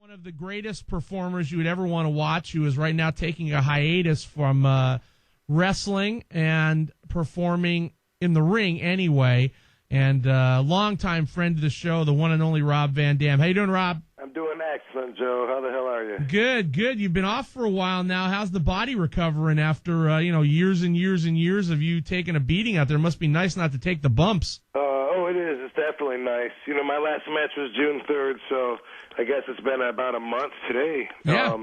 One of the greatest performers you would ever want to watch, who is right now taking a hiatus from wrestling and performing in the ring anyway, and longtime friend of the show, the one and only Rob Van Dam. How you doing, Rob? I'm doing excellent, Joe. How the hell are you? Good. You've been off for a while now. How's the body recovering after years and years and years of you taking a beating out there? It must be nice not to take the bumps. Oh, it is. It's definitely nice. My last match was June 3rd, so I guess it's been about a month today. Yeah.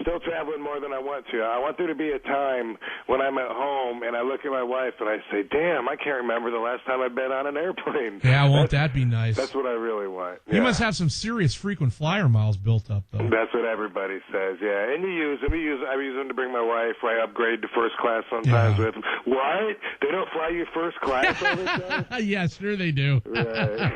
Still traveling more than I want to. I want there to be a time when I'm at home and I look at my wife and I say, damn, I can't remember the last time I've been on an airplane. Yeah, won't that be nice? That's what I really want. You must have some serious frequent flyer miles built up, though. That's what everybody says, yeah. And you use them. I use them to bring my wife. I upgrade to first class sometimes with them. What? They don't fly you first class all the time? Yeah, sure they do. Right.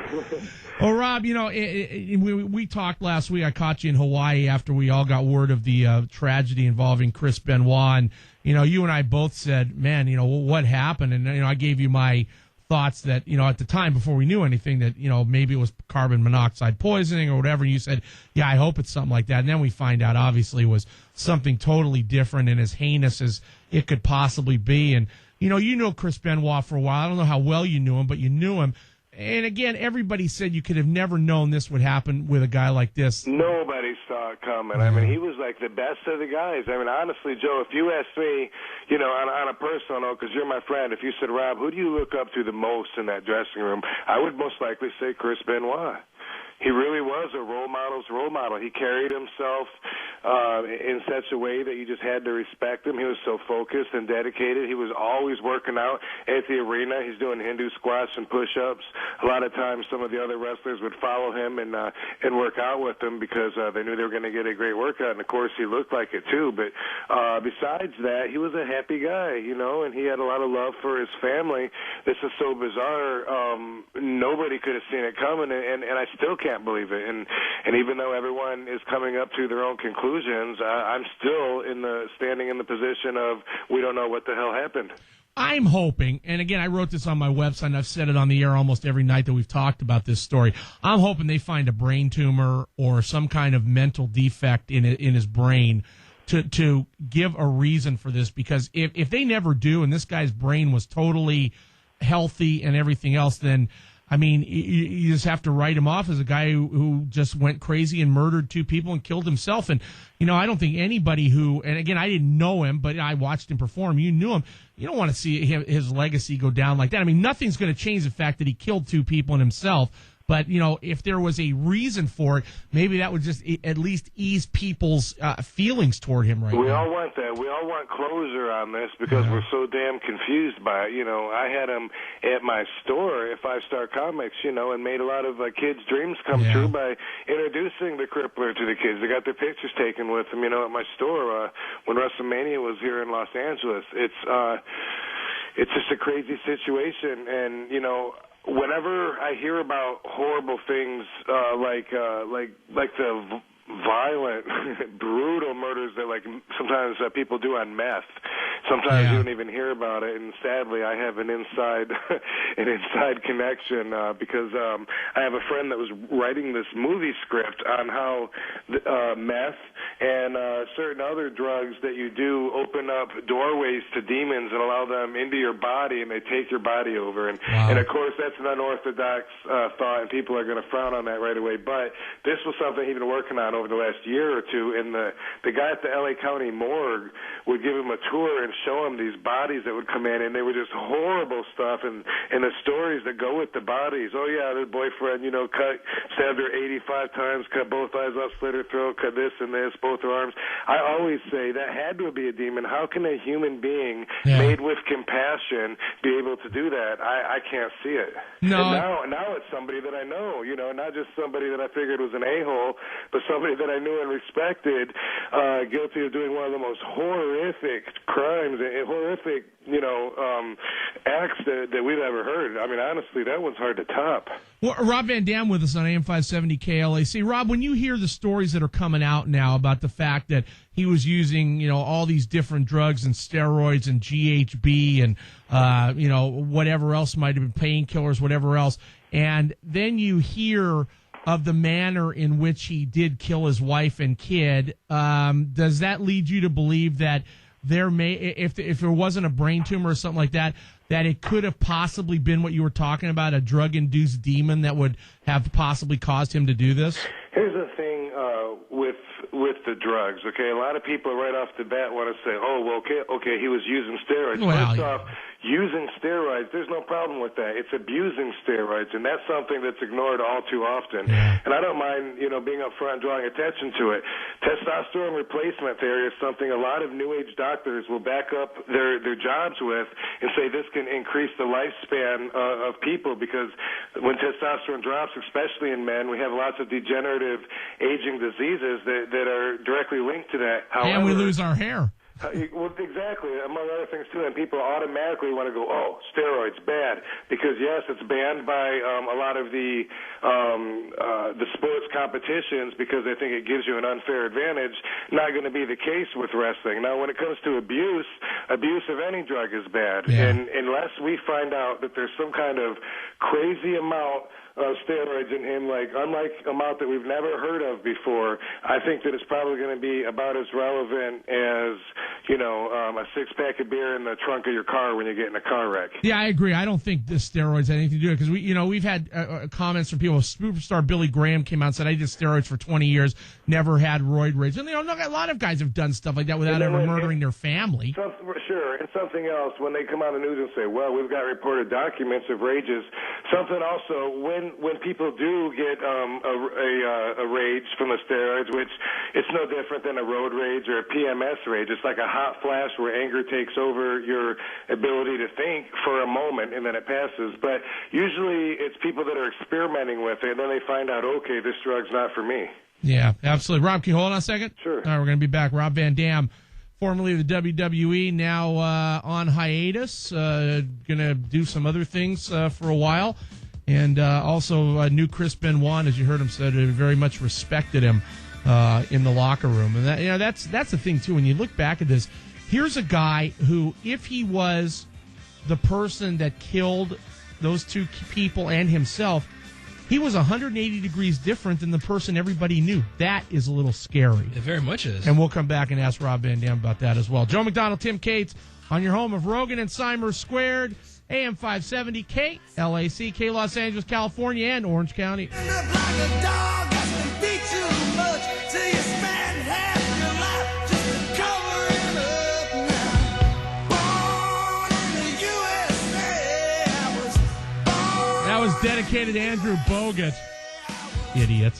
Well, Rob, we talked last week. I caught you in Hawaii after we all got word of the tragedy involving Chris Benoit. And, you and I both said, man, what happened? And, I gave you my thoughts that, at the time before we knew anything that, maybe it was carbon monoxide poisoning or whatever. And you said, yeah, I hope it's something like that. And then we find out, obviously, it was something totally different and as heinous as it could possibly be. And, you know Chris Benoit for a while. I don't know how well you knew him, but you knew him. And again, everybody said you could have never known this would happen with a guy like this. Nobody saw it coming. I mean, he was like the best of the guys. I mean, honestly, Joe, if you asked me, on a personal note, because you're my friend, if you said, Rob, who do you look up to the most in that dressing room, I would most likely say Chris Benoit. He really was a role model. He carried himself in such a way that you just had to respect him. He was so focused and dedicated. He was always working out at the arena. He's doing Hindu squats and push-ups. A lot of times some of the other wrestlers would follow him and work out with him because they knew they were going to get a great workout. And, of course, he looked like it, too. But besides that, he was a happy guy, and he had a lot of love for his family. This is so bizarre. Nobody could have seen it coming, and I still can't believe it. And even though everyone is coming up to their own conclusions, I'm still standing in the position of we don't know what the hell happened. I'm hoping, and again, I wrote this on my website, and I've said it on the air almost every night that we've talked about this story. I'm hoping they find a brain tumor or some kind of mental defect in his brain to give a reason for this, because if they never do, and this guy's brain was totally healthy and everything else, then I mean, you just have to write him off as a guy who just went crazy and murdered two people and killed himself. And, I don't think anybody and again, I didn't know him, but I watched him perform. You knew him. You don't want to see his legacy go down like that. I mean, nothing's going to change the fact that he killed two people and himself. But, if there was a reason for it, maybe that would just at least ease people's feelings toward him right now. We all want that. We all want closure on this because we're so damn confused by it. I had him at my store at Five Star Comics, and made a lot of kids' dreams come true by introducing the Crippler to the kids. They got their pictures taken with him, at my store when WrestleMania was here in Los Angeles. It's just a crazy situation, and, whenever I hear about horrible things like the violent, brutal murders that sometimes people do on meth, sometimes you don't even hear about it. And sadly, I have an inside connection because I have a friend that was writing this movie script on how meth and certain other drugs that you do open up doorways to demons and allow them into your body, and they take your body over. And and of course, that's an unorthodox thought, and people are going to frown on that right away. But this was something he'd been working on over the last year or two, and the guy at the L.A. County morgue would give him a tour and show him these bodies that would come in, and they were just horrible stuff, and the stories that go with the bodies. Oh, yeah, the boyfriend, stabbed her 85 times, cut both eyes off, slit her throat, cut this and this, both her arms. I always say that had to be a demon. How can a human being made with compassion be able to do that? I can't see it. No. And now it's somebody that I know, not just somebody that I figured was an a-hole, but somebody that I knew and respected, guilty of doing one of the most horrific crimes and horrific, acts that we've ever heard. I mean, honestly, that one's hard to top. Well, Rob Van Dam with us on AM 570 KLAC. Rob, when you hear the stories that are coming out now about the fact that he was using, all these different drugs and steroids and GHB and, whatever else might have been, painkillers, whatever else, and then you hear of the manner in which he did kill his wife and kid, does that lead you to believe that there may, if there wasn't a brain tumor or something like that, that it could have possibly been what you were talking about, a drug-induced demon that would have possibly caused him to do this? Here's the thing with the drugs, okay? A lot of people right off the bat want to say, oh, well, okay, he was using steroids. Well, First off, using steroids, there's no problem with that. It's abusing steroids, and that's something that's ignored all too often. Yeah. And I don't mind, being up front and drawing attention to it. Testosterone replacement therapy is something a lot of New Age doctors will back up their jobs with and say this can increase the lifespan of people, because when testosterone drops, especially in men, we have lots of degenerative aging diseases that are directly linked to that. However, and we lose our hair. Well, exactly, among other things, too, and people automatically want to go, oh, steroids, bad, because, yes, it's banned by a lot of the sports competitions because they think it gives you an unfair advantage. Not going to be the case with wrestling. Now, when it comes to abuse of any drug is bad, and unless we find out that there's some kind of crazy amount of steroids in him, unlike amount that we've never heard of before, I think that it's probably going to be about as relevant as, a six-pack of beer in the trunk of your car when you get in a car wreck. Yeah, I agree. I don't think the steroids had anything to do with it, because we've had comments from people. Superstar Billy Graham came out and said, I did steroids for 20 years, never had roid rage. And, a lot of guys have done stuff like that without ever murdering their family. Sure, and something else, when they come on the news and say, well, we've got reported documents of rages, something also, when people do get a rage from the steroids, which it's no different than a road rage or a PMS rage. It's like a hot flash where anger takes over your ability to think for a moment, and then it passes. But usually it's people that are experimenting with it, and then they find out, okay, this drug's not for me. Yeah, absolutely. Rob, can you hold on a second? Sure. All right, we're going to be back. Rob Van Dam, formerly of the WWE, now on hiatus, going to do some other things for a while. And also knew Chris Benoit, as you heard him said, very much respected him in the locker room. And that's the thing, too. When you look back at this, here's a guy who, if he was the person that killed those two people and himself, he was 180 degrees different than the person everybody knew. That is a little scary. It very much is. And we'll come back and ask Rob Van Dam about that as well. Joe McDonald, Tim Cates, on your home of Rogan and Simers Squared, AM 570, KLAC, Los Angeles, California, and Orange County. That was dedicated to Andrew Bogut. Idiot.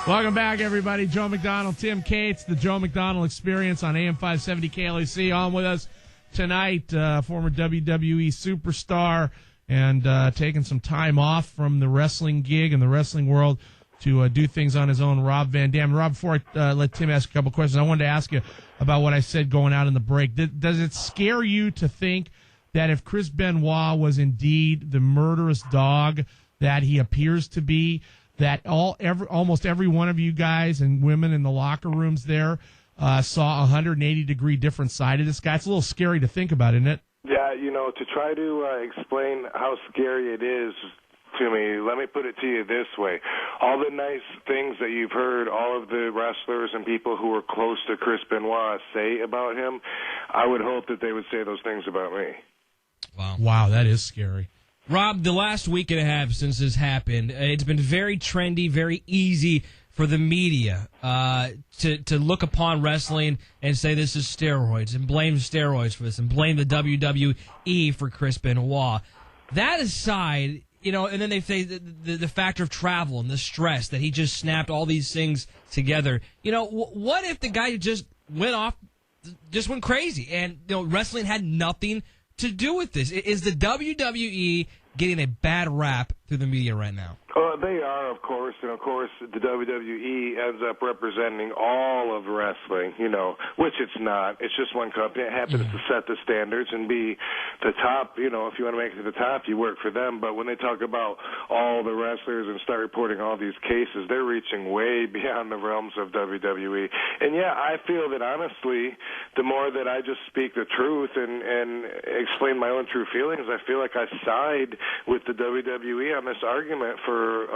Welcome back, everybody. Joe McDonald, Tim Cates, the Joe McDonald Experience on AM 570 KLAC. On with us tonight, former WWE superstar, and taking some time off from the wrestling gig and the wrestling world to do things on his own, Rob Van Dam. Rob, before I let Tim ask a couple questions, I wanted to ask you about what I said going out in the break. Does it scare you to think that if Chris Benoit was indeed the murderous dog that he appears to be, that almost every one of you guys and women in the locker rooms there saw a 180-degree different side of this guy? It's a little scary to think about, isn't it? Yeah, to try to explain how scary it is to me, let me put it to you this way. All the nice things that you've heard all of the wrestlers and people who are close to Chris Benoit say about him, I would hope that they would say those things about me. Wow, that is scary. Rob, the last week and a half since this happened, it's been very trendy, very easy for the media to look upon wrestling and say this is steroids and blame steroids for this and blame the WWE for Chris Benoit. That aside, and then they say the factor of travel and the stress that he just snapped all these things together. What if the guy just went crazy and wrestling had nothing to do with this? Is the WWE getting a bad rap through the media right now? They are, of course, and of course the WWE ends up representing all of wrestling, which it's not. It's just one company. It happens to set the standards and be the top. If you want to make it to the top, you work for them. But when they talk about all the wrestlers and start reporting all these cases, they're reaching way beyond the realms of WWE. And yeah, I feel that honestly, the more that I just speak the truth and explain my own true feelings, I feel like I side with the WWE on this argument for,